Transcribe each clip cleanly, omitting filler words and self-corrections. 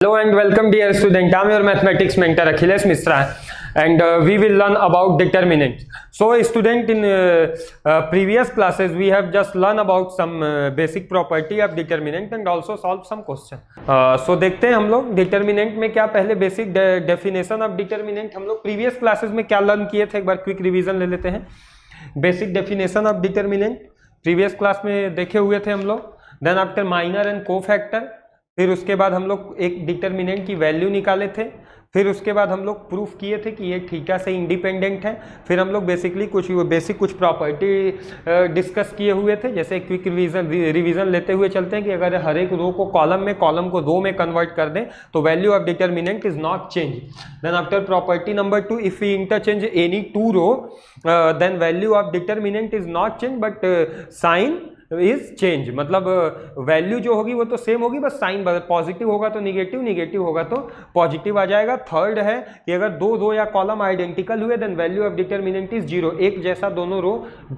Hello and welcome dear student. I'm your mathematics mentor Akhilesh Misra and we will learn about determinant. So student, in previous classes we have just learned about some basic property of determinant and also solve some question. So देखते हैं हम लोग determinant में क्या पहले basic definition of determinant हम लोग previous classes में क्या learn किए थे, एक बार quick revision ले लेते हैं. Basic definition of determinant previous class में देखे हुए थे हम लोग. Then after minor and cofactor, फिर उसके बाद हम लोग एक डिटर्मिनेंट की वैल्यू निकाले थे. फिर उसके बाद हम लोग प्रूफ किए थे कि ये थीटा से इंडिपेंडेंट है. फिर हम लोग बेसिकली कुछ प्रॉपर्टी डिस्कस किए हुए थे. जैसे क्विक रिवीजन लेते हुए चलते हैं कि अगर हर एक रो को कॉलम को रो में कन्वर्ट कर दें तो value of determinant is not change. Then after property number 2, if we interchange any two row then value of determinant is not change but sign is change. मतलब वैल्यू जो होगी वो तो सेम होगी, बस साइन पॉजिटिव होगा तो negative, negative होगा तो पॉजिटिव आ जाएगा. थर्ड है कि अगर दो रो या कॉलम आइडेंटिकल हुए then value of determinant is zero. एक जैसा दोनों रो,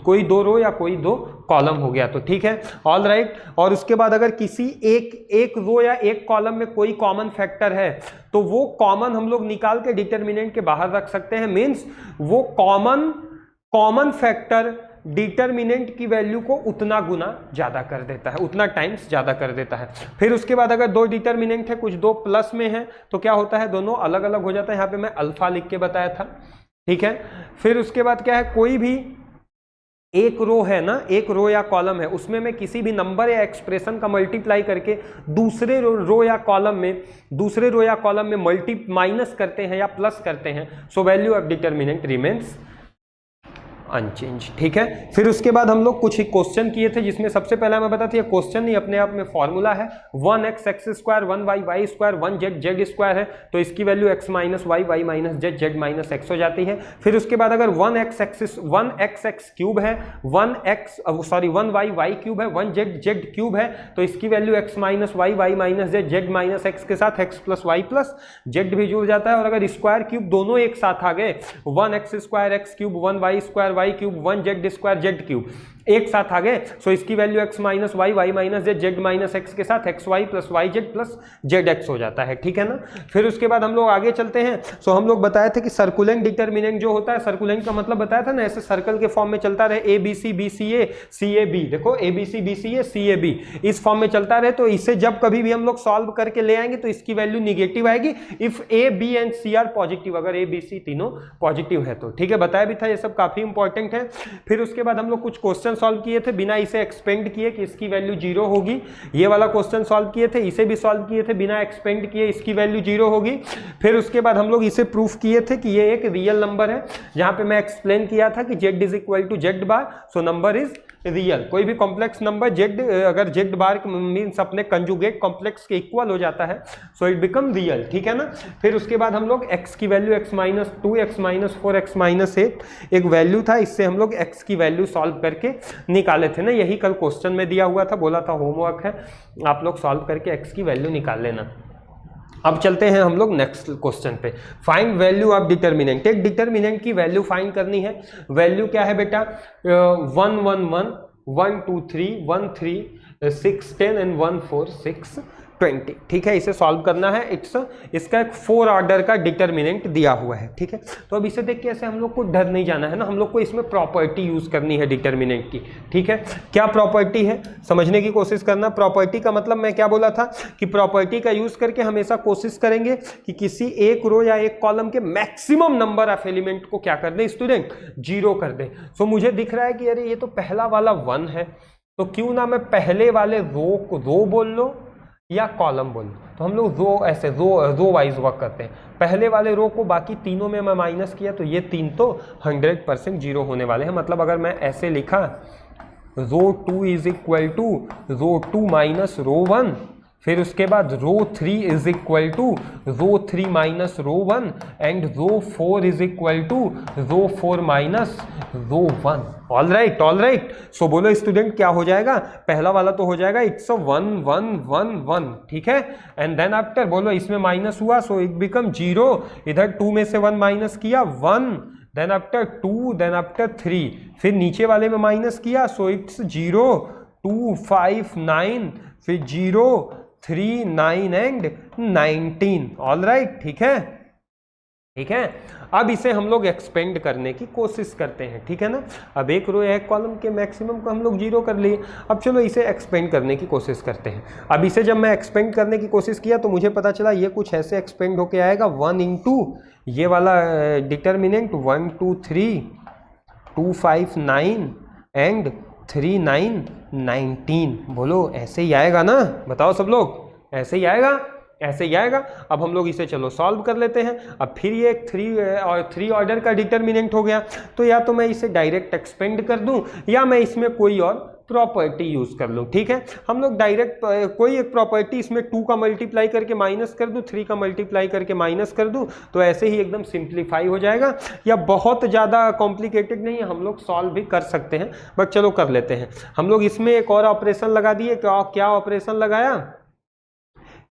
कोई दो रो या कोई दो कॉलम हो गया तो ठीक है, ऑल राइट. और उसके बाद अगर किसी एक रो या एक कॉलम में कोई कॉमन फैक्टर है तो वो कॉमन हम लोग निकाल के डिटर्मिनेंट के बाहर रख सकते हैं. मीन्स वो कॉमन फैक्टर डिटर्मिनेंट की वैल्यू को उतना गुना ज्यादा कर देता है, उतना टाइम्स ज्यादा कर देता है. फिर उसके बाद अगर दो डिटर्मिनेंट है, कुछ दो प्लस में है तो क्या होता है, दोनों अलग अलग हो जाता है. यहाँ पे मैं अल्फा लिख के बताया था, ठीक है. फिर उसके बाद क्या है, कोई भी एक रो है ना, एक रो या कॉलम है, उसमें मैं किसी भी नंबर या एक्सप्रेशन का मल्टीप्लाई करके दूसरे रो या कॉलम में माइनस करते हैं या प्लस करते हैं, so value of determinant remains unchange. ठीक है. फिर उसके बाद हम लोग कुछ ही क्वेश्चन किए थे जिसमें सबसे पहला मैं बताती है, क्वेश्चन नहीं अपने आप में फॉर्मूला है. 1x x square 1y y square 1z z square है तो इसकी value x minus Y Y minus Z Z minus X हो जाती है. फिर उसके बाद अगर 1x x क्यूब है, 1y y क्यूब है, 1z z क्यूब है तो इसकी value x minus Y Y minus Z Z minus X के साथ x plus Y plus Z भी जुड़ जाता है. और अगर स्क्वायर क्यूब दोनों एक साथ आ गए, 1x square x cube 1y square Y cube 1z square Z cube एक साथ आ गए, सो इसकी value x minus Y Y minus Z Z minus X के साथ X Y plus Y Z plus Z X हो जाता है. ठीक है ना. फिर उसके बाद हम लोग आगे चलते हैं. सो हम लोग बताए थे कि सर्कुलेंट डिटर्मिनेंट जो होता है, सर्कुलेंट का मतलब बताया था ना, ऐसे सर्कल के फॉर्म में चलता रहे, A B C B C A C A B. देखो A B C B C A C A B इस फॉर्म में चलता रहे तो इसे जब कभी भी हम लोग सॉल्व करके ले आएंगे तो इसकी वैल्यू निगेटिव आएगी if A B and C are positive. अगर ए बी सी तीनों पॉजिटिव है तो ठीक है, बताया भी था, ये सब काफी इंपॉर्टेंट है. फिर उसके बाद हम लोग कुछ क्वेश्चन सॉल्व किए थे बिना इसे एक्सपेंड किए कि इसकी वैल्यू जीरो होगी. ये वाला क्वेश्चन सॉल्व किए थे, इसे भी सॉल्व किए थे बिना एक्सपेंड किए, इसकी वैल्यू जीरो होगी. फिर उसके बाद हम लोग इसे प्रूफ किए थे कि ये एक रियल नंबर है, जहां पे मैं एक्सप्लेन किया था कि z is equal to Z bar, so number is real. कोई भी कॉम्प्लेक्स नंबर z अगर z बार मीन्स अपने कंजुगेट कॉम्प्लेक्स के इक्वल हो जाता है सो इट बिकम रियल. ठीक है ना. फिर उसके बाद हम लोग x की value x minus 2 x minus 4 x minus 8 एक वैल्यू था, इससे हम लोग x की वैल्यू सॉल्व करके निकाले थे ना. यही कल क्वेश्चन में दिया हुआ था, बोला था होमवर्क है, आप लोग सॉल्व करके x की वैल्यू निकाल लेना. अब चलते हैं हम लोग नेक्स्ट क्वेश्चन पे. Find value of determinant. एक डिटर्मिनेंट की वैल्यू फाइंड करनी है. वैल्यू क्या है बेटा, 1 1 1 1 2 3 1 3 6 10 एंड 1 4 6 20. ठीक है, इसे सॉल्व करना है. इसका एक 4 ऑर्डर का डिटर्मिनेंट दिया हुआ है. ठीक है, तो अब इसे देख के ऐसे हम लोग को डर नहीं जाना है ना, हम लोग को इसमें प्रॉपर्टी यूज करनी है डिटर्मिनेंट की. ठीक है, क्या प्रॉपर्टी है समझने की कोशिश करना. प्रॉपर्टी का मतलब मैं क्या बोला था कि प्रॉपर्टी का यूज करके हमेशा कोशिश करेंगे कि किसी एक रो या एक कॉलम के मैक्सिमम नंबर ऑफ एलिमेंट को क्या कर दे स्टूडेंट, जीरो कर दे. सो मुझे दिख रहा है कि अरे ये तो पहला वाला 1 है, तो क्यों ना मैं पहले वाले रो को रो बोल लो या कॉलम बोल. तो हम लोग रो वाइज वर्क करते हैं. पहले वाले रो को बाकी तीनों में मैं माइनस किया तो ये तीन तो 100% जीरो होने वाले हैं. मतलब अगर मैं ऐसे लिखा row 2 is equal to row 2 minus row 1, फिर उसके बाद row 3 is equal to row 3 minus row 1 and row 4 is equal to row 4 minus row 1. All right. So बोलो स्टूडेंट क्या हो जाएगा, पहला वाला तो हो जाएगा इट्स 1 1 1 1. ठीक है, एंड देन आफ्टर बोलो इसमें माइनस हुआ सो इट बिकम जीरो. इधर 2 में से 1 माइनस किया 1, देन आफ्टर 2, देन आफ्टर 3, फिर नीचे वाले में माइनस किया सो इट्स 0 2 5 9, फिर 0 3, 9 एंड 19। ऑल राइट, ठीक है, ठीक है। अब इसे हम लोग एक्सपेंड करने की कोशिश करते हैं, ठीक है ना। अब एक रो या एक कॉलम के मैक्सिमम को हम लोग 0 कर लिए। अब चलो इसे एक्सपेंड करने की कोशिश करते हैं। अब इसे जब मैं एक्सपेंड करने की कोशिश किया तो मुझे पता चला ये कुछ ऐसे एक्सपेंड होके आएगा 1 इंटू ये वाला डिटर्मिनेंट 1 2 3 2 5 9 एंड 3 9 19। बोलो ऐसे ही आएगा ना, बताओ सब लोग, ऐसे ही आएगा, ऐसे ही आएगा। अब हम लोग इसे चलो सॉल्व कर लेते हैं। अब फिर ये एक 3 ऑर्डर का डिटर्मिनेंट हो गया, तो या तो मैं इसे डायरेक्ट एक्सपेंड कर दूं या मैं इसमें कोई और प्रॉपर्टी यूज कर लूं, ठीक है। हम लोग डायरेक्ट कोई एक प्रॉपर्टी इसमें 2 का मल्टीप्लाई करके माइनस कर दूं, 3 का मल्टीप्लाई करके माइनस कर दूं, तो ऐसे ही एकदम सिंप्लीफाई हो जाएगा। या बहुत ज़्यादा कॉम्प्लिकेटेड नहीं है, हम लोग सॉल्व भी कर सकते हैं, बट चलो कर लेते हैं। हम लोग इसमें एक और ऑपरेशन लगा दिए। क्या ऑपरेशन लगाया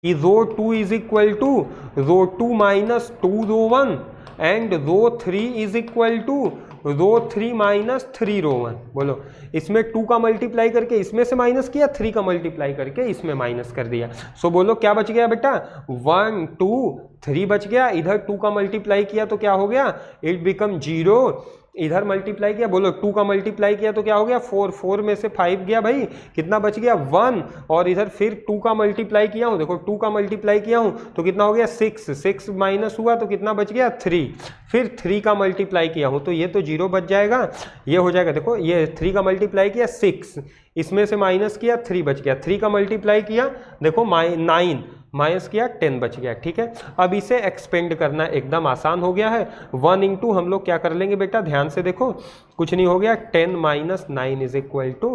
कि row 2 is equal to row 2 minus 2 row 1 and row 3 is equal to row 3 minus 3 row 1। बोलो, इसमें 2 का मल्टीप्लाई करके इसमें से माइनस किया, 3 का मल्टीप्लाई करके इसमें माइनस कर दिया। सो बोलो क्या बच गया बेटा, 1 2 3 बच गया। इधर 2 का मल्टीप्लाई किया तो क्या हो गया, इट बिकम 0। इधर मल्टीप्लाई किया, बोलो 2 का मल्टीप्लाई किया तो क्या हो गया, 4, 4 में से 5 गया भाई, कितना बच गया 1। और इधर फिर 2 का मल्टीप्लाई किया हूँ, देखो 2 का मल्टीप्लाई किया हूँ तो कितना हो गया 6, 6 माइनस हुआ तो कितना बच गया 3। फिर 3 का मल्टीप्लाई किया हूँ तो ये तो 0 बच जाएगा, ये हो जाएगा। देखो ये 3 का मल्टीप्लाई किया 6, इसमें से माइनस किया 3 बच गया, 3 का मल्टीप्लाई किया देखो 9 माइनस किया 10 बच गया, ठीक है। अब इसे एक्सपेंड करना एकदम आसान हो गया है। 1 इंटू हम लोग क्या कर लेंगे बेटा, ध्यान से देखो, कुछ नहीं हो गया, 10 minus 9 is equal to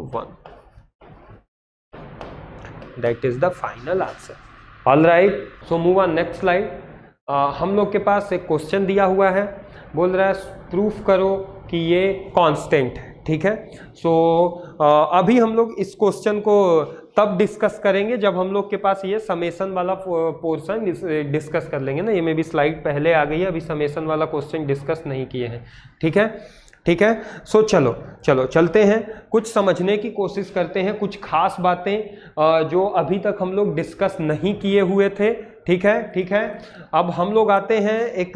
1। That is the final answer. All right, so move on next slide. हम लोग के पास एक क्वेश्चन दिया हुआ है, बोल रहा है प्रूफ करो कि ये कांस्टेंट है, ठीक है। सो अभी हम लोग इस क्वेश्चन को तब डिस्कस करेंगे जब हम लोग के पास ये समेशन वाला पोर्शन डिस्कस कर लेंगे ना। ये में भी स्लाइड पहले आ गई है, अभी समेशन वाला क्वेश्चन डिस्कस नहीं किए हैं, ठीक है, ठीक है। सो चलो चलते हैं, कुछ समझने की कोशिश करते हैं, कुछ खास बातें जो अभी तक हम लोग डिस्कस नहीं किए हुए थे, ठीक है, ठीक है। अब हम लोग आते हैं एक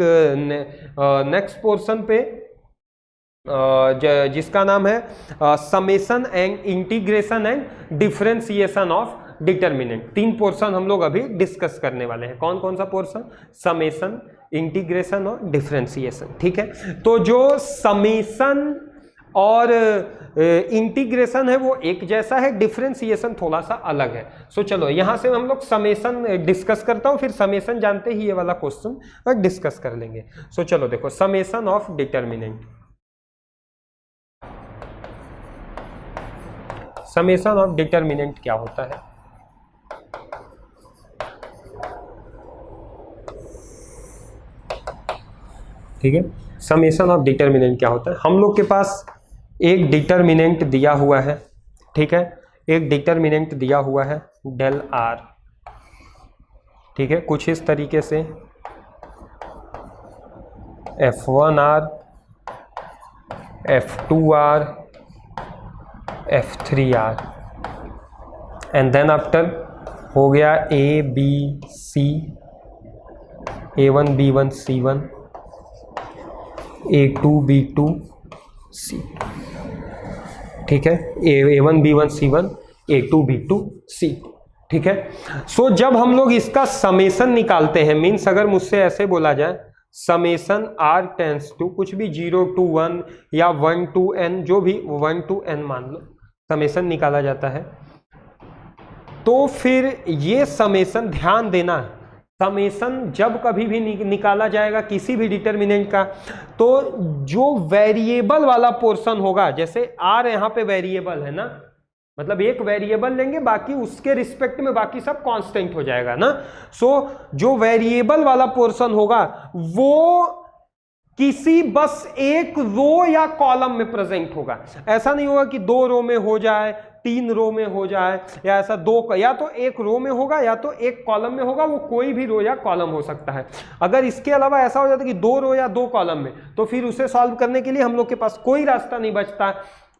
नेक्स्ट पोर्शन पे जिसका नाम है summation and integration and differentiation of determinant. 3 portion हम लोग अभी डिस्कस करने वाले हैं। कौन कौन सा पोर्शन, समेशन, इंटीग्रेशन और डिफरेंशिएशन, ठीक है। तो जो समेशन और इंटीग्रेशन है वो एक जैसा है, डिफरेंशिएशन थोड़ा सा अलग है। सो चलो यहां से हम लोग समेशन डिस्कस करता हूं, फिर समेशन जानते ही ये वाला क्वेश्चन डिस्कस कर लेंगे। सो चलो देखो, summation of determinant. Summation of determinant क्या होता है, ठीक है। समेशन ऑफ डिटर्मिनेंट क्या होता है, हम लोग के पास एक डिटर्मिनेंट दिया हुआ है, ठीक है, एक डिटर्मिनेंट दिया हुआ है डेल आर, ठीक है, कुछ इस तरीके से F1R, F2R, F3R and then after हो गया A B C, A1 B1 C1, A2 B2 C, ठीक है, A1 B1 C1, A2 B2 C, ठीक है। सो जब हम लोग इसका समेशन निकालते हैं, मीन्स अगर मुझसे ऐसे बोला जाए समेशन R टेंस टू कुछ भी 0 to 1 या 1 to n, जो भी 1 to n मान लो, समेशन निकाला जाता है, तो फिर ये समेशन, ध्यान देना, समेशन जब कभी भी निकाला जाएगा किसी भी डिटर्मिनेंट का, तो जो वेरिएबल वाला पोर्शन होगा, जैसे R यहाँ पे वेरिएबल है ना, मतलब एक वेरिएबल लेंगे, बाकी उसके रिस्पेक्ट में बाकी सब कांस्टेंट हो जाएगा ना। सो जो वेरिएबल वाला पोर्शन होगा वो किसी बस एक रो या कॉलम में प्रेजेंट होगा। ऐसा नहीं होगा कि 2 रो में हो जाए, 3 रो में हो जाए, या ऐसा या तो एक रो में होगा या तो एक कॉलम में होगा, वो कोई भी रो या कॉलम हो सकता है। अगर इसके अलावा ऐसा हो जाता है कि 2 रो या 2 कॉलम में, तो फिर उसे सॉल्व करने के लिए हम लोग के पास कोई रास्ता नहीं बचता,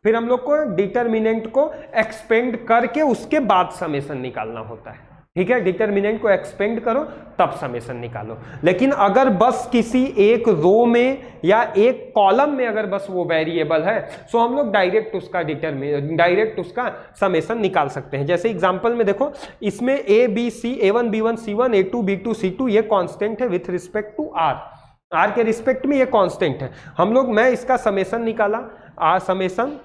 फिर हम लोग को डिटर्मिनेंट को एक्सपेंड करके उसके बाद समेशन निकालना होता है। ठीक है, डिटर्मिनेंट को एक्सपेंड करो तब समेशन निकालो। लेकिन अगर बस किसी एक रो में या एक कॉलम में अगर बस वो वेरिएबल है तो हम लोग डायरेक्ट उसका समेशन निकाल सकते हैं। जैसे एग्जांपल में देखो, इसमें ए बी सी A1 B1 C1 A2 B2 C2 ये कांस्टेंट है विथ रिस्पेक्ट टू आर के रिस्पेक्ट में ये कांस्टेंट है। मैं इसका समेशन निकाला, summation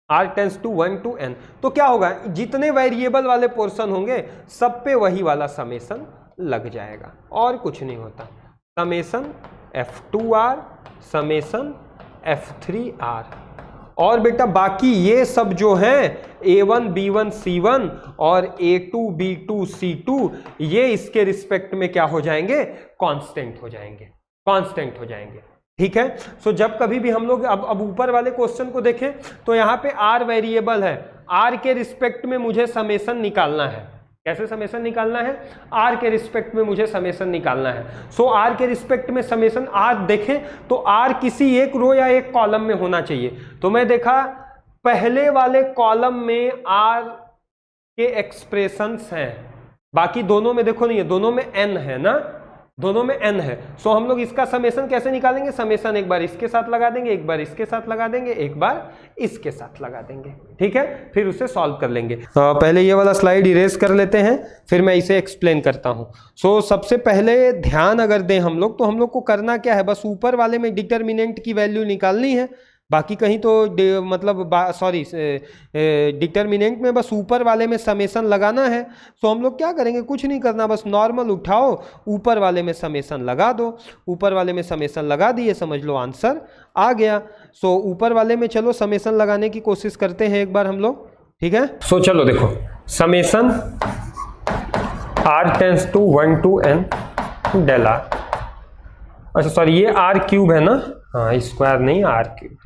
r tends to 1 to n, तो क्या होगा, जितने वेरिएबल वाले पोर्शन होंगे सब पे वही वाला समेशन लग जाएगा और कुछ नहीं होता। Summation f2r summation f3r। और बेटा बाकी ये सब जो है A1 B1 C1 और A2 B2 C2 ये इसके रिस्पेक्ट में क्या हो जाएंगे, कांस्टेंट हो जाएंगे। ठीक है, सो जब कभी भी हम लोग अब ऊपर वाले क्वेश्चन को देखें तो यहाँ पे r वेरिएबल है, r के रिस्पेक्ट में मुझे समेशन निकालना है। कैसे समेशन निकालना है, r के रिस्पेक्ट में मुझे समेशन निकालना है। सो r के रिस्पेक्ट में समेशन r देखें तो r किसी एक रो या एक कॉलम में होना चाहिए। तो मैं देखा पहले वाले कॉलम में r के एक्सप्रेशंस हैं, बाकी दोनों में देखो नहीं है, दोनों में n है ना, दोनों में n है। सो हम लोग इसका समेशन कैसे निकालेंगे, समेशन एक बार इसके साथ लगा देंगे, एक बार इसके साथ लगा देंगे, एक बार इसके साथ लगा देंगे। ठीक है, फिर उसे सॉल्व कर लेंगे। पहले ये वाला स्लाइड इरेज कर लेते हैं, फिर मैं इसे एक्सप्लेन करता हूं। सो सबसे पहले ध्यान अगर दें हम लोग, तो हम लोग को करना क्या है, बस ऊपर वाले में डिटर्मिनेंट की वैल्यू निकालनी है, बाकी कहीं तो डिटर्मिनेंट में बस ऊपर वाले में समेशन लगाना है। तो हम लोग क्या करेंगे, कुछ नहीं करना, बस नॉर्मल उठाओ, ऊपर वाले में समेशन लगा दो, ऊपर वाले में समेशन लगा दिए, समझ लो आंसर आ गया। सो ऊपर वाले में चलो समेशन लगाने की कोशिश करते हैं एक बार हम लोग। ठीक है, सो चलो देखो, summation r tends to 1 to n del r, अच्छा सॉरी ये r क्यूब है ना, हाँ स्क्वायर नहीं r क्यूब।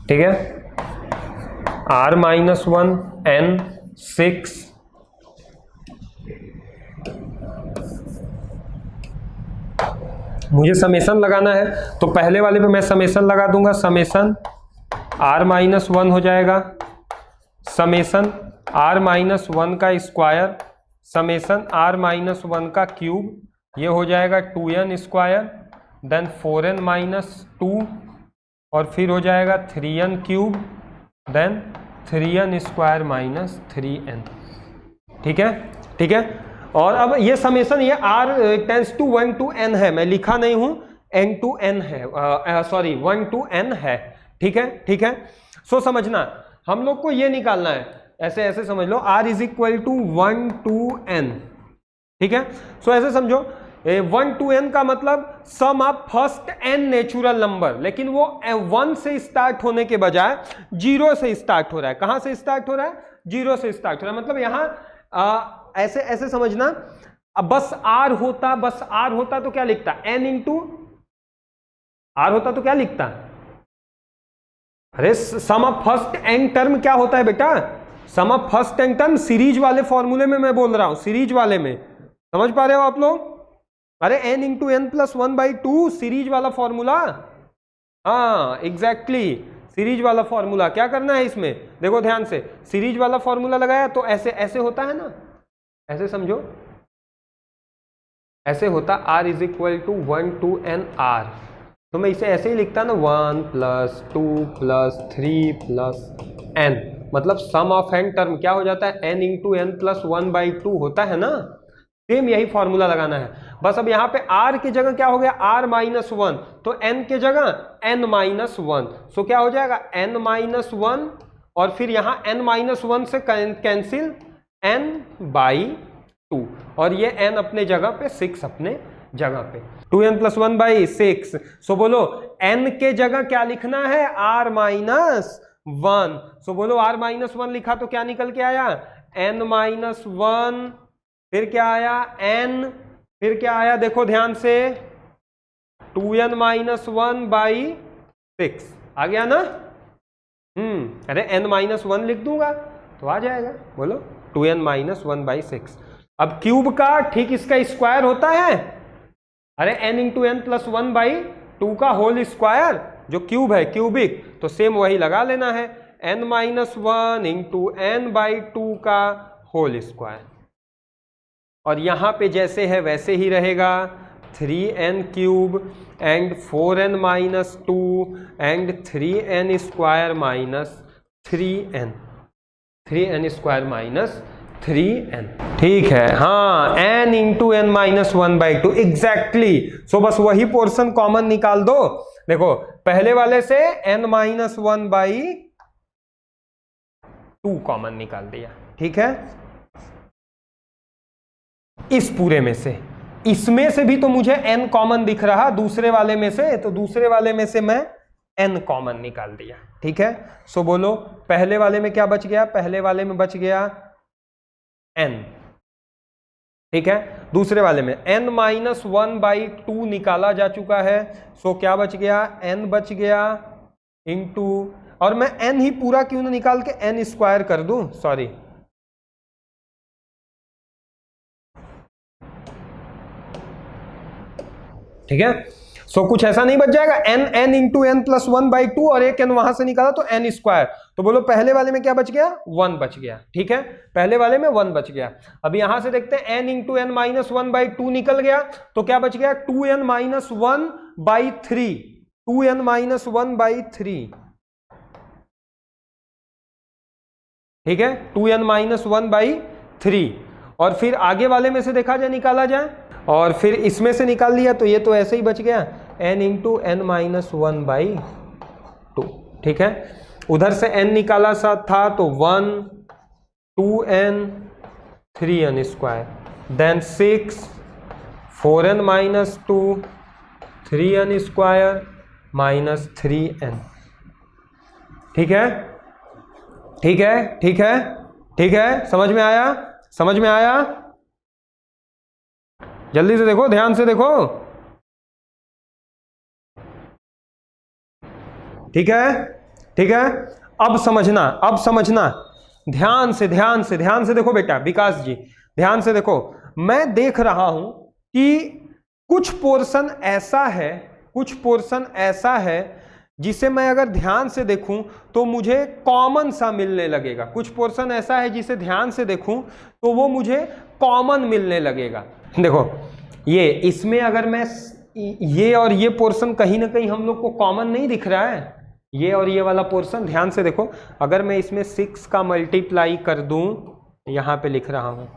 ठीक है, r माइनस 1 n 6 मुझे समेशन लगाना है, तो पहले वाले पे मैं समेशन लगा दूंगा, समेशन r माइनस 1 हो जाएगा, समेशन r माइनस 1 का स्क्वायर, समेशन r माइनस 1 का क्यूब, ये हो जाएगा 2n square, then 4n minus 2 और फिर हो जाएगा 3n cube, then 3n square minus 3n। ठीक है, और अब ये समेशन ये r tends to 1 to n है, मैं लिखा नहीं हूं, n to n है, 1 to n है। ठीक है, सो समझना हम लोग को ये निकालना है, ऐसे समझ लो, r is equal to 1 to n। ठीक है, सो ऐसे समझो 1 to n का मतलब sum of first n natural number, लेकिन वो 1 से स्टार्ट होने के बजाय 0 से स्टार्ट हो रहा है। कहां से स्टार्ट हो रहा है, 0 से स्टार्ट हो रहा है। मतलब यहां ऐसे समझना, अब बस r होता तो क्या लिखता, n इंटू r होता तो क्या लिखता, अरे sum of first n term क्या होता है बेटा, sum of first n term series वाले फॉर्मूले में मैं बोल रहा हूं, सीरीज वाले में, समझ पा रहे हो आप लोग। अरे n into n plus 1/2 series वाला फॉर्मूला, हाँ एग्जैक्टली सीरीज वाला फॉर्मूला। क्या करना है इसमें, देखो ध्यान से, सीरीज वाला फॉर्मूला लगाया तो ऐसे होता है ना, ऐसे समझो, ऐसे होता r is equal to 1 to n r, तो मैं इसे ऐसे ही लिखता ना 1 + 2 + 3 + n, मतलब सम ऑफ n टर्म क्या हो जाता है, n इंटू n प्लस 1/2 होता है ना। सेम यही फॉर्मूला लगाना है, बस अब यहाँ पे r की जगह क्या हो गया, r माइनस 1, तो n के जगह n माइनस 1, सो क्या हो जाएगा n माइनस 1, और फिर यहाँ n माइनस 1 से कैंसिल n/2, और ये n अपने जगह पे, 6 अपने जगह पे, 2n + 1/6। सो बोलो n के जगह क्या लिखना है, r माइनस 1। सो बोलो r माइनस 1 लिखा तो क्या निकल के आया, n माइनस 1, फिर क्या आया n, फिर क्या आया देखो ध्यान से, 2n माइनस 1/6 आ गया ना। अरे n माइनस 1 लिख दूंगा तो आ जाएगा, बोलो 2n माइनस 1/6। अब क्यूब का ठीक इसका स्क्वायर होता है, अरे n इंटू n प्लस 1/2 का होल स्क्वायर, जो क्यूब है क्यूबिक, तो सेम वही लगा लेना है, n माइनस 1 इंटू n/2 का होल स्क्वायर, और यहां पे जैसे है वैसे ही रहेगा 3n cube and 4n minus 2 and 3n square minus 3n square minus 3n। ठीक है, हाँ, n into N minus 1/2 exactly. So बस वही पोर्शन कॉमन निकाल दो। देखो पहले वाले से n माइनस 1/2 कॉमन निकाल दिया। ठीक है, इस पूरे में से, इसमें से भी तो मुझे n कॉमन दिख रहा दूसरे वाले में से, तो दूसरे वाले में से मैं n कॉमन निकाल दिया। ठीक है, सो बोलो पहले वाले में क्या बच गया? पहले वाले में बच गया n। ठीक है, दूसरे वाले में n माइनस 1/2 निकाला जा चुका है, सो क्या बच गया? n बच गया इंटू, और मैं n ही पूरा क्यों ना निकाल के n स्क्वायर कर दूं, सॉरी, ठीक है। सो कुछ ऐसा नहीं बच जाएगा, n इंटू एन प्लस 1/2 और एक n वहां से निकाला तो n स्क्वायर। तो बोलो पहले वाले में क्या बच गया? 1 बच गया। ठीक है, पहले वाले में 1 बच गया। अब यहां से देखते हैं n इंटू एन माइनस 1/2 निकल गया, तो क्या बच गया? 2n minus 1/3, 2n minus 1/3। ठीक है, 2n माइनस 1/3, और फिर आगे वाले में से देखा जाए, निकाला जाए, और फिर इसमें से निकाल लिया, तो ये तो ऐसे ही बच गया n इंटू एन माइनस 1/2। ठीक है, उधर से n निकाला सा था तो 1, 2n, 3n square, then 6, 4n minus 2, 3n square minus 3n। ठीक है, ठीक है, ठीक है, ठीक है, समझ में आया? समझ में आया? जल्दी से देखो, ध्यान से देखो। ठीक है, ठीक है, अब समझना, अब समझना, ध्यान से, ध्यान से, ध्यान से देखो बेटा, विकास जी ध्यान से देखो। मैं देख रहा हूं कि कुछ पोर्शन ऐसा है, कुछ पोर्शन ऐसा है जिसे मैं अगर ध्यान से देखूं तो मुझे कॉमन सा मिलने लगेगा। कुछ पोर्शन ऐसा है जिसे ध्यान से देखूं तो वो मुझे कॉमन मिलने लगेगा। देखो ये, इसमें अगर मैं ये और ये पोर्शन कहीं ना कहीं हम लोग को कॉमन नहीं दिख रहा है, ये और ये वाला पोर्शन, ध्यान से देखो। अगर मैं इसमें 6 का मल्टीप्लाई कर दूं, यहां पे लिख रहा हूं,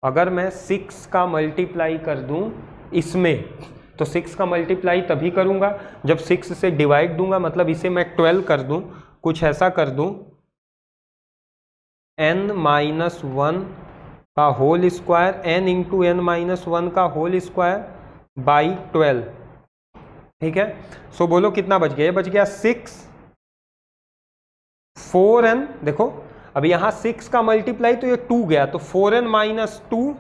अगर मैं 6 का मल्टीप्लाई कर दूं इसमें, तो 6 का मल्टीप्लाई तभी करूंगा जब 6 से डिवाइड दूंगा, मतलब इसे मैं 12 कर दूं, कुछ ऐसा कर दूं, n माइनस 1 का whole square, n into N minus 1 का होल स्क्वायर बाई 12। ठीक है, सो बोलो कितना बच गया? ये बच गया 6, 4n, देखो अब यहां 6 का मल्टीप्लाई तो ये 2 गया, तो 4n माइनस 2,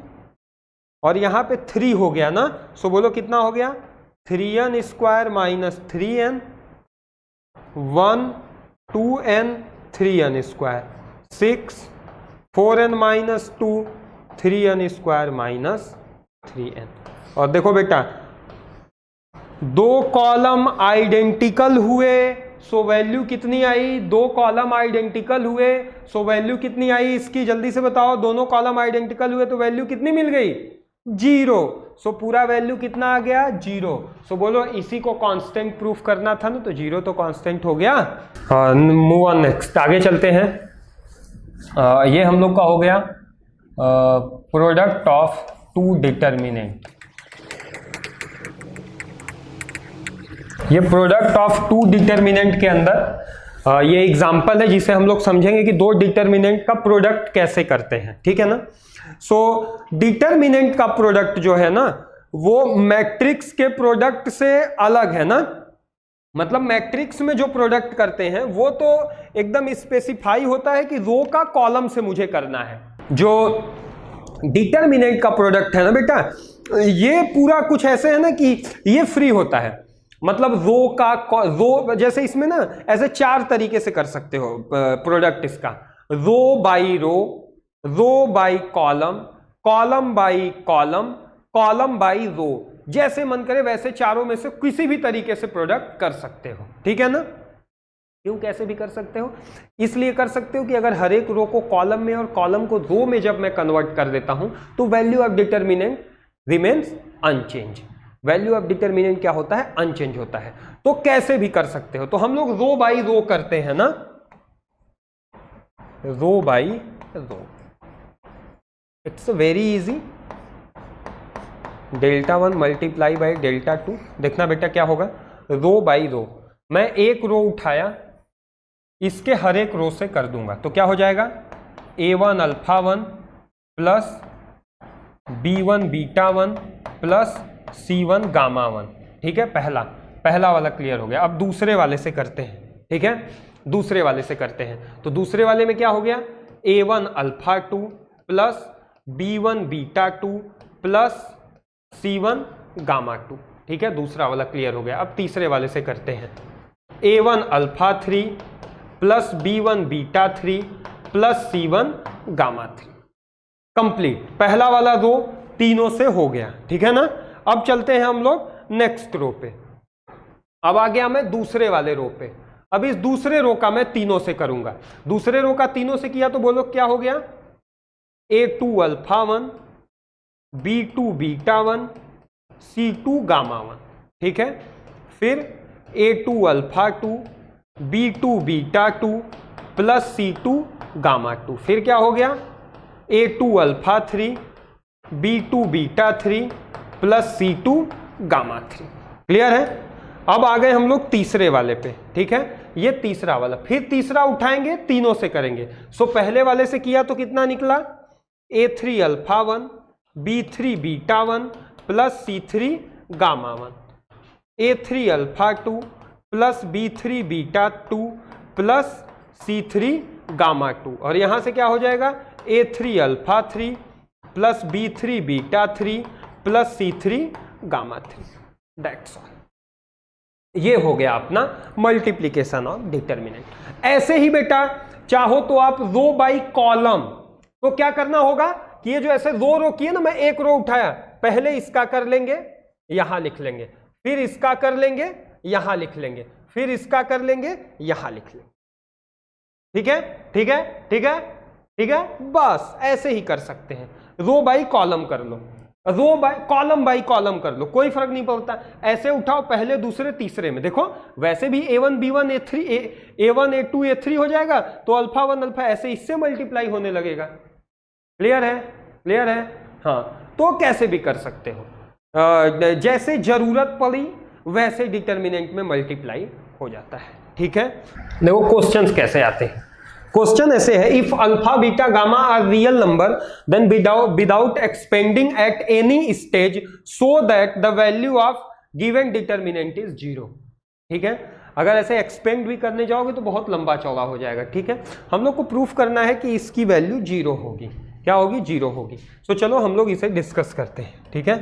और यहां पे 3 हो गया ना, सो बोलो कितना हो गया? 3n square minus 3n, 1, 2n, 3n square, 6, 4n minus 2, 3n square minus 3n। और देखो बेटा, दो कॉलम आइडेंटिकल हुए, सो वैल्यू कितनी आई? 2 कॉलम आइडेंटिकल हुए, सो वैल्यू कितनी आई इसकी? जल्दी से बताओ। दोनों कॉलम आइडेंटिकल हुए तो वैल्यू कितनी मिल गई? 0। सो पूरा वैल्यू कितना आ गया? 0। सो बोलो इसी को कांस्टेंट प्रूफ करना था ना, तो 0 तो कांस्टेंट हो गया। मूव ऑन, नेक्स्ट, आगे चलते हैं। ये हम लोग का हो गया प्रोडक्ट ऑफ 2 डिटर्मिनेंट। ये प्रोडक्ट ऑफ 2 डिटर्मिनेंट के अंदर ये एग्जांपल है जिसे हम लोग समझेंगे कि 2 डिटर्मिनेंट का प्रोडक्ट कैसे करते हैं। ठीक है ना? सो डिटर्मिनेंट का प्रोडक्ट जो है ना, वो मैट्रिक्स के प्रोडक्ट से अलग है ना। मतलब मैट्रिक्स में जो प्रोडक्ट करते हैं वो तो एकदम स्पेसिफाई होता है कि रो का कॉलम से मुझे करना है। जो डिटर्मिनेंट का प्रोडक्ट है ना बेटा, ये पूरा कुछ ऐसे है ना कि ये फ्री होता है। मतलब रो जैसे इसमें ना ऐसे 4 तरीके से कर सकते हो प्रोडक्ट इसका, row by row, row by column, column by column, column by row, जैसे मन करे वैसे चारों में से किसी भी तरीके से प्रोडक्ट कर सकते हो। ठीक है ना? क्यों कैसे भी कर सकते हो? इसलिए कर सकते हो कि अगर हर एक रो को कॉलम में और कॉलम को रो में जब मैं कन्वर्ट कर देता हूं तो value of determinant remains unchange. Value of determinant क्या होता है? अनचेंज होता है। तो कैसे भी कर सकते हो, तो हम लोग रो बाई रो करते हैं ना, row by row. It's very easy. Delta 1 multiply by delta 2। देखना बेटा क्या होगा, रो बाई रो। मैं एक रो उठाया, इसके हर एक रो से कर दूंगा तो क्या हो जाएगा, A1 alpha 1 plus B1 beta 1 plus C1 gamma 1। ठीक है, पहला वाला क्लियर हो गया। अब दूसरे वाले से करते हैं। ठीक है, दूसरे वाले से करते हैं। तो दूसरे वाले में क्या हो गया, A1 alpha 2 plus B1 beta 2 plus C1 gamma 2। ठीक है, दूसरा वाला क्लियर हो गया। अब तीसरे वाले से करते हैं, A1 alpha 3 plus B1 beta 3 plus C1 gamma 3। Complete. पहला वाला रो तीनों से हो गया। ठीक है ना। अब चलते हैं हम लोग नेक्स्ट रो पे। अब आ गया मैं दूसरे वाले रो पे। अब इस दूसरे रो का मैं तीनों से करूंगा। दूसरे रो का तीनों से किया तो बोलो क्या हो गया, A2 alpha 1 B2 beta 1 C2 gamma 1। ठीक है, फिर A2 alpha 2 B2 beta 2 plus C2 gamma 2। फिर क्या हो गया, A2 alpha 3 B2 beta 3 plus C2 gamma 3। Clear है। अब आ गए हम लोग तीसरे वाले पे। ठीक है, ये तीसरा वाला। फिर तीसरा उठाएंगे, तीनों से करेंगे। सो पहले वाले से किया तो कितना निकला, A3 alpha 1 B3 beta 1 plus C3 gamma 1। A3 alpha 2 plus B3 beta 2 plus C3 gamma 2। और यहां से क्या हो जाएगा, A3 alpha 3 plus B3 beta 3 plus C3 gamma 3। That's all. ये हो गया अपना मल्टीप्लीकेशन ऑफ डिटर्मिनेंट। ऐसे ही बेटा चाहो तो आप रो बाई कॉलम, तो क्या करना होगा कि ये जो ऐसे रो किए ना, मैं एक रो उठाया, पहले इसका कर लेंगे, यहां लिख लेंगे, फिर इसका कर लेंगे, यहां लिख लेंगे, फिर इसका कर लेंगे, यहां लिख लेंगे। ठीक है, ठीक है, ठीक है, ठीक है। बस ऐसे ही कर सकते हैं। रो बाई कॉलम कर लो, रो बाय कॉलम बाई कॉलम कर लो, कोई फर्क नहीं पड़ता। ऐसे उठाओ, पहले दूसरे तीसरे में देखो, वैसे भी A1 B1 A3 A1 A2 A3 हो जाएगा, तो अल्फा 1 अल्फा ऐसे इससे मल्टीप्लाई होने लगेगा। क्लियर है, क्लियर है। हाँ, तो कैसे भी कर सकते हो, जैसे जरूरत पड़ी वैसे डिटर्मिनेंट में मल्टीप्लाई हो जाता है। ठीक है, देखो क्वेश्चंस कैसे आते हैं। क्वेश्चन ऐसे है, if alpha beta gamma are real number then without expanding at any stage so that the value of given determinant is 0। ठीक है, अगर ऐसे एक्सपेंड भी करने जाओगे तो बहुत लंबा चौड़ा हो जाएगा। ठीक है, हम लोग को प्रूफ करना है कि इसकी वैल्यू 0 होगी। क्या होगी, 0 होगी। तो चलो हम लोग इसे डिस्कस करते हैं। ठीक है,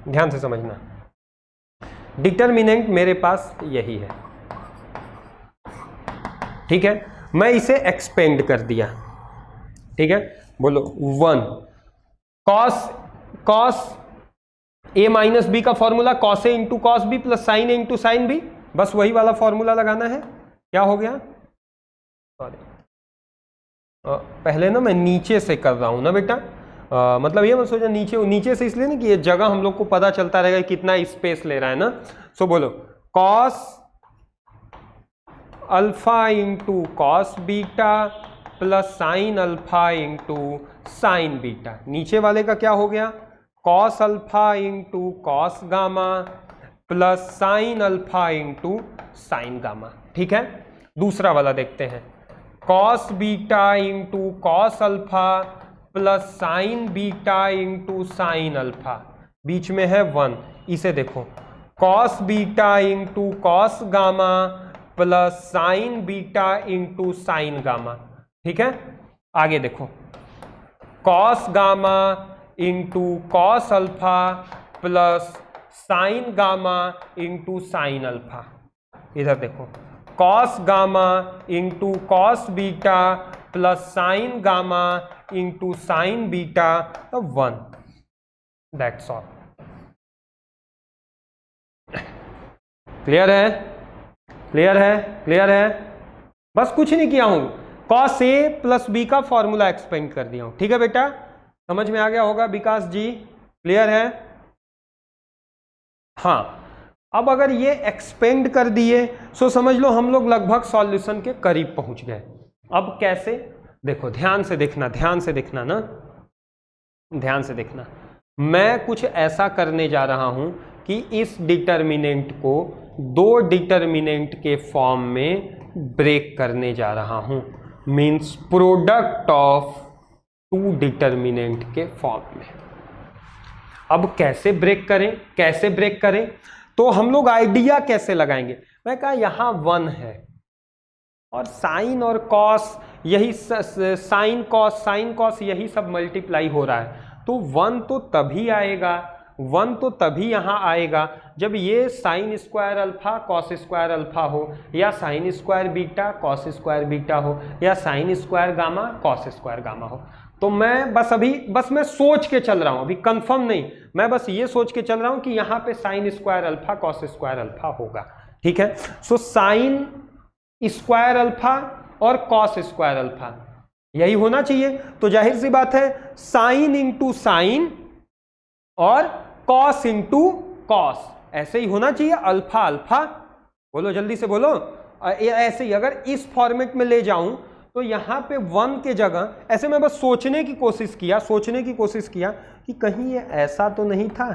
ध्यान से समझना। डिटर्मिनेंट मेरे पास यही है। ठीक है, मैं इसे एक्सपेंड कर दिया। ठीक है, बोलो 1 कॉस ए माइनस बी का formula cos A into cos B plus sine A into sine B, बस वही वाला फॉर्मूला लगाना है। क्या हो गया, सॉरी पहले ना मैं नीचे से कर रहा हूं ना बेटा, मतलब ये मत सोचा नीचे से, इसलिए ना कि ये जगह हम लोग को पता चलता रहेगा कितना स्पेस ले रहा है ना। सो बोलो cos alpha into cos beta plus sine alpha into sine beta. नीचे वाले का क्या हो गया, cos alpha into cos gamma plus sine alpha into sine gamma. ठीक है, दूसरा वाला देखते हैं, cos beta into cos alpha plus sine beta into sine alpha, बीच में है 1, इसे देखो cos beta into cos gamma plus sine beta into sine gamma. ठीक है, आगे देखो cos gamma into cos alpha plus sign gamma into sine alpha. इधर देखो cos gamma into cos beta plus sign gamma into sine beta 1। That's all. Clear है, clear है? Clear है? बस कुछ नहीं किया हूं, cos a प्लस बी का फॉर्मूला एक्सपेंड कर दिया हूं। ठीक है बेटा, समझ में आ गया होगा विकास जी? क्लियर है? हाँ, अब अगर ये एक्सपेंड कर दिए तो समझ लो हम लोग लगभग सॉल्यूशन के करीब पहुंच गए। अब कैसे? देखो ध्यान से देखना, ध्यान से देखना ना, ध्यान से देखना। मैं कुछ ऐसा करने जा रहा हूं कि इस डिटर्मिनेंट को दो डिटर्मिनेंट के फॉर्म में ब्रेक करने जा रहा हूं, means product of two determinant के फॉर्म में। अब कैसे ब्रेक करें, कैसे ब्रेक करें? तो हम लोग आइडिया कैसे लगाएंगे? मैं कहा यहां 1 है और साइन और कॉस, यही साइन कॉस यही सब मल्टीप्लाई हो रहा है, तो 1 तो तभी आएगा, 1 तो तभी यहां आएगा जब ये sine square alpha cos square alpha हो, या sine square beta cos square beta हो, या sine square gamma cos square gamma हो। तो मैं बस मैं सोच के चल रहा हूं, अभी कंफर्म नहीं, मैं बस ये सोच के चल रहा हूं कि यहां पे sine square alpha cos square alpha होगा। ठीक है, सो साइन स्क्वायर अल्फा और कॉस स्क्वायर अल्फा यही होना चाहिए। तो जाहिर सी बात है साइन इंटू साइन और कॉस इंटू कॉस, ऐसे ही होना चाहिए। अल्फा अल्फा, बोलो जल्दी से बोलो। ऐसे ही अगर इस फॉर्मेट में ले जाऊं तो यहां पे 1 के जगह, ऐसे मैं बस सोचने की कोशिश किया कि कहीं ये ऐसा तो नहीं था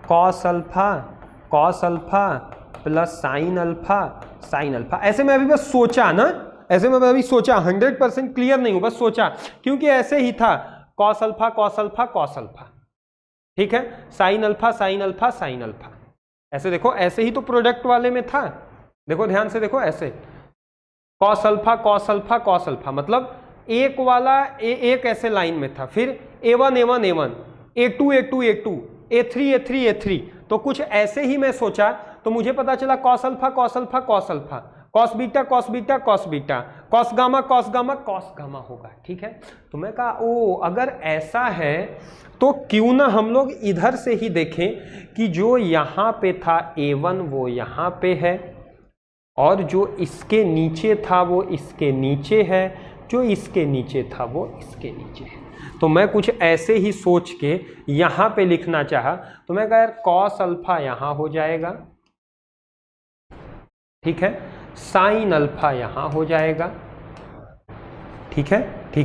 cos alpha plus sine alpha, ऐसे मैं अभी बस सोचा ना, ऐसे मैं अभी सोचा, 100% क्लियर नहीं हूं, बस सोचा, क्योंकि ऐसे ही था कॉस अल्फा। ठीक है, साइन अल्फा, ऐसे देखो, ऐसे ही तो प्रोडक्ट वाले में था। देखो ध्यान से देखो, ऐसे कॉस अल्फा, मतलब एक वाला एक ऐसे लाइन में था, फिर A1 A2 A3, तो कुछ ऐसे ही मैं सोचा, तो मुझे पता चला cos alpha, cos beta, cos gamma होगा। ठीक है, तो मैं कहा ओ अगर ऐसा है तो क्यों ना हम लोग इधर से ही देखें कि जो यहां पे था A1 वो यहां पे है, और जो इसके नीचे था वो इसके नीचे है, जो इसके नीचे था वो इसके नीचे है। तो मैं कुछ ऐसे ही सोच के यहां पे लिखना चाहा, तो मैं कहा यार कॉस अल्फा यहां हो जाएगा, ठीक है, साइन अल्फा यहां हो जाएगा, ठीक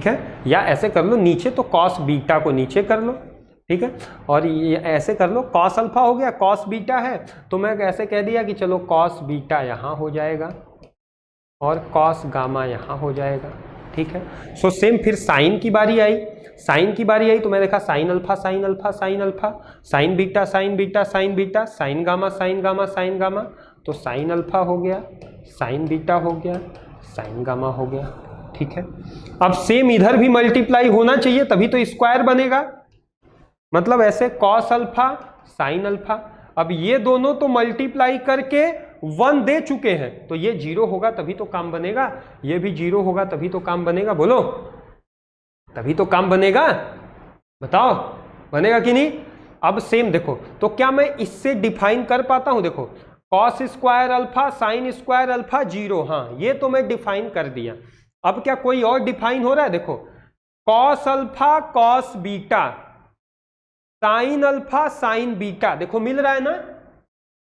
है, या ऐसे कर लो नीचे, तो कॉस बीटा को नीचे कर लो, ठीक है, और ये ऐसे कर लो, कॉस अल्फा हो गया, कॉस बीटा है, तो मैं ऐसे कह दिया कि चलो कॉस बीटा यहाँ हो जाएगा और कॉस गामा यहाँ हो जाएगा। ठीक है, सो सेम फिर साइन की बारी आई, तो मैं देखा sine alpha, sign beta, sign gamma, तो साइन अल्फा हो गया, साइन बीटा हो गया, साइन गामा हो गया। ठीक है, अब सेम इधर भी मल्टीप्लाई होना चाहिए, तभी तो स्क्वायर बनेगा, मतलब ऐसे कॉस अल्फा साइन अल्फा। अब ये दोनों तो मल्टीप्लाई करके 1 दे चुके हैं, तो ये 0 होगा तभी तो काम बनेगा, ये भी 0 होगा तभी तो काम बनेगा, बोलो तभी तो काम बनेगा, बताओ बनेगा कि नहीं? अब सेम देखो, तो क्या मैं इससे डिफाइन कर पाता हूं? देखो cos square alpha sine square alpha 0, हाँ ये तो मैं डिफाइन कर दिया। अब क्या कोई और डिफाइन हो रहा है? देखो cos alpha cos beta, sine alpha sign beta, देखो मिल रहा है ना,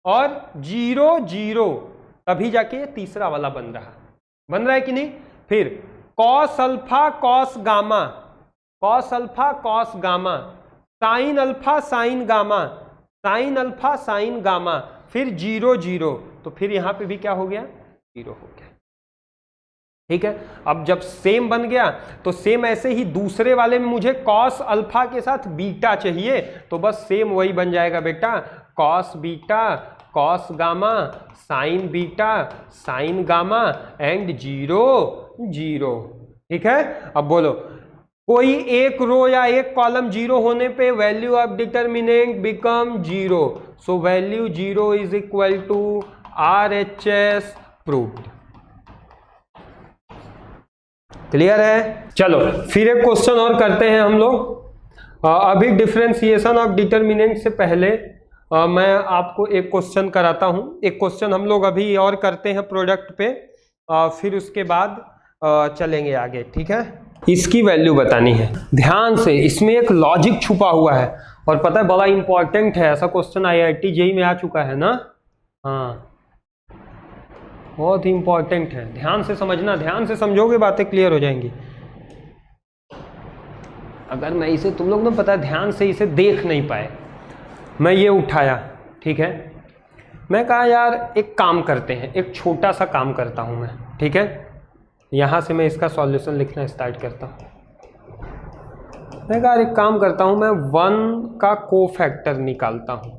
और 0 0, तभी जाके ये तीसरा वाला बन रहा है कि नहीं? फिर cos alpha cos gamma, sine alpha sign gamma, फिर 0 0, तो फिर यहां पे भी क्या हो गया? 0 हो गया। ठीक है, अब जब सेम बन गया तो सेम ऐसे ही दूसरे वाले में मुझे कॉस अल्फा के साथ बीटा चाहिए, तो बस सेम वही बन जाएगा बेटा, cos beta cos gamma sign beta sine gamma and 0 0। ठीक है, अब बोलो कोई एक रो या एक कॉलम 0 होने पे value of determinant become 0, so value 0 is equal to RHS proved. Clear है? चलो फिर एक क्वेश्चन और करते हैं हम लोग। अभी डिफरेंशिएशन ऑफ डिटर्मिनेंट से पहले मैं आपको एक क्वेश्चन कराता हूं। एक क्वेश्चन हम लोग अभी और करते हैं प्रोडक्ट पे, फिर उसके बाद चलेंगे आगे, ठीक है। इसकी वैल्यू बतानी है, ध्यान से, इसमें एक लॉजिक छुपा हुआ है और पता है बड़ा इंपॉर्टेंट है। ऐसा क्वेश्चन IIT JEE में आ चुका है ना, हाँ, बहुत ही इंपॉर्टेंट है। ध्यान से समझना, ध्यान से समझोगे बातें क्लियर हो जाएंगी। अगर मैं इसे, तुम लोग ना पता है ध्यान से इसे देख नहीं पाए, मैं ये उठाया, ठीक है, मैं कहा यार एक काम करते हैं, एक छोटा सा काम करता हूं मैं, ठीक है। यहां से मैं इसका सॉल्यूशन लिखना स्टार्ट करता हूं। मैं कहा एक काम करता हूं, मैं 1 का कोफैक्टर निकालता हूं।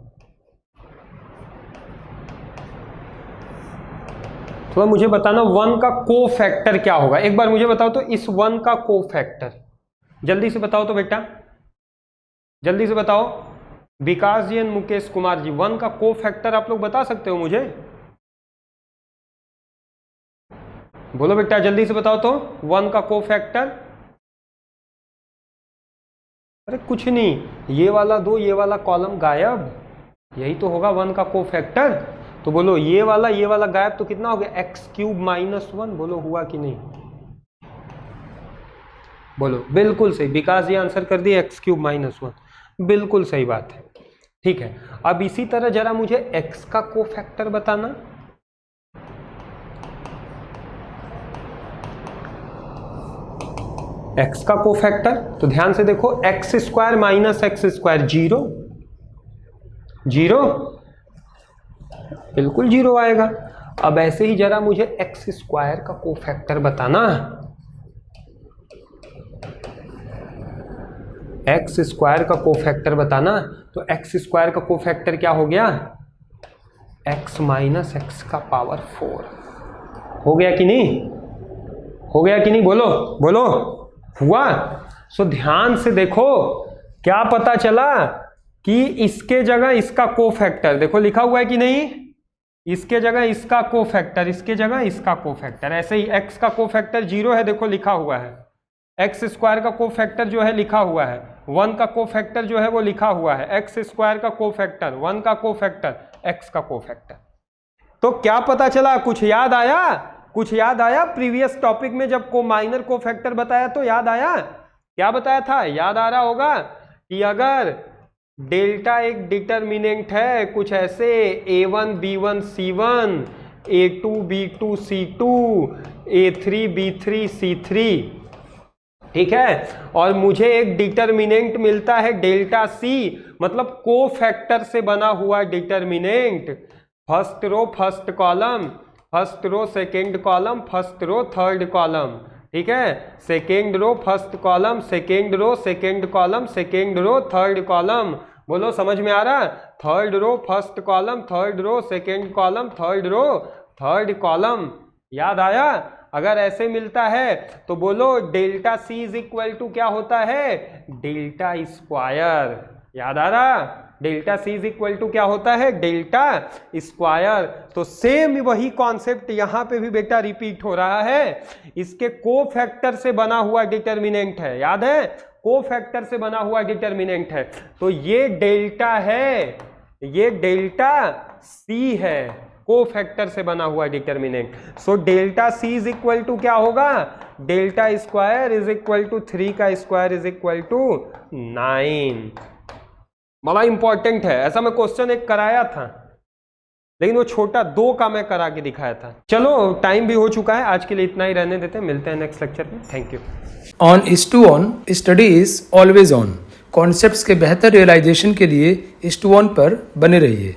तो मुझे बताना 1 का कोफैक्टर क्या होगा, एक बार मुझे बताओ तो। इस 1 का कोफैक्टर जल्दी से बताओ तो बेटा, जल्दी से बताओ। विकास जी एंड मुकेश कुमार जी, 1 का कोफैक्टर आप लोग बता सकते हो मुझे? बोलो बेटा जल्दी से बताओ तो, 1 का कोफैक्टर। अरे कुछ नहीं, ये वाला 2, ये वाला कॉलम गायब, यही तो होगा 1 का कोफैक्टर। तो बोलो ये वाला गायब, तो कितना हो गया x³ - 1। बोलो हुआ कि नहीं, बोलो। बिल्कुल सही, विकास जी आंसर कर दिए x³ - 1, बिल्कुल सही बात है, ठीक है। अब इसी तरह जरा मुझे x का कोफैक्टर बताना। x का कोफैक्टर, तो ध्यान से देखो, x² - x², 0, 0, बिल्कुल 0 आएगा। अब ऐसे ही जरा मुझे x² का कोफैक्टर बताना। x² का कोफैक्टर बताना, तो x² का कोफैक्टर क्या हो गया, x - x⁴ हो गया कि नहीं, हो गया कि नहीं, बोलो बोलो, हुआ। सो ध्यान से देखो, क्या पता चला कि इसके जगह इसका कोफैक्टर देखो लिखा हुआ है कि नहीं, इसके जगह इसका कोफैक्टर, इसके जगह इसका कोफैक्टर। ऐसे ही x का कोफैक्टर 0 है, देखो लिखा हुआ है। x² का कोफैक्टर जो है लिखा हुआ है, 1 का कोफैक्टर जो है वो लिखा हुआ है, x² का कोफैक्टर, 1 का कोफैक्टर, x का कोफैक्टर। तो क्या पता चला, कुछ याद आया, कुछ याद आया? प्रीवियस टॉपिक में जब माइनर कोफैक्टर बताया तो याद आया, क्या बताया था, याद आ रहा होगा कि अगर डेल्टा एक डिटर्मिनेंट है, कुछ ऐसे A1 B1 C1, A2 B2 C2, A3 B3 C3, ठीक है, और मुझे एक डिटर्मिनेंट मिलता है डेल्टा C, मतलब कोफैक्टर से बना हुआ determinant, first row first column, first row second column, first row third column, ठीक है, second row first column, second row second column, second row third column. बोलो समझ में आ रहा? Third row first column, third row second column, third row third column. याद आया? अगर ऐसे मिलता है तो बोलो delta C is equal to क्या होता है, डेल्टा स्क्वायर। याद आ रहा? Delta C is equal to क्या होता है, डेल्टा स्क्वायर। तो सेम वही कॉन्सेप्ट यहां पे भी बेटा रिपीट हो रहा है। इसके कोफैक्टर से बना हुआ डिटर्मिनेंट है, याद है, कोफैक्टर से बना हुआ डिटर्मिनेंट है। तो ये डेल्टा है, ये डेल्टा C है, कोफैक्टर से बना हुआ determinant. So delta C is equal to क्या होगा, delta square is equal to 3 का स्क्वायर इज इक्वल टू 9। बड़ा इंपॉर्टेंट है, ऐसा मैं क्वेश्चन एक कराया था, लेकिन वो छोटा 2 का मैं करा के दिखाया था। चलो टाइम भी हो चुका है, आज के लिए इतना ही रहने देते हैं, मिलते हैं नेक्स्ट लेक्चर में। Thank you. On IS2ON study is always on. Concepts के बेहतर रियलाइजेशन के लिए IS2ON पर बने रहिए।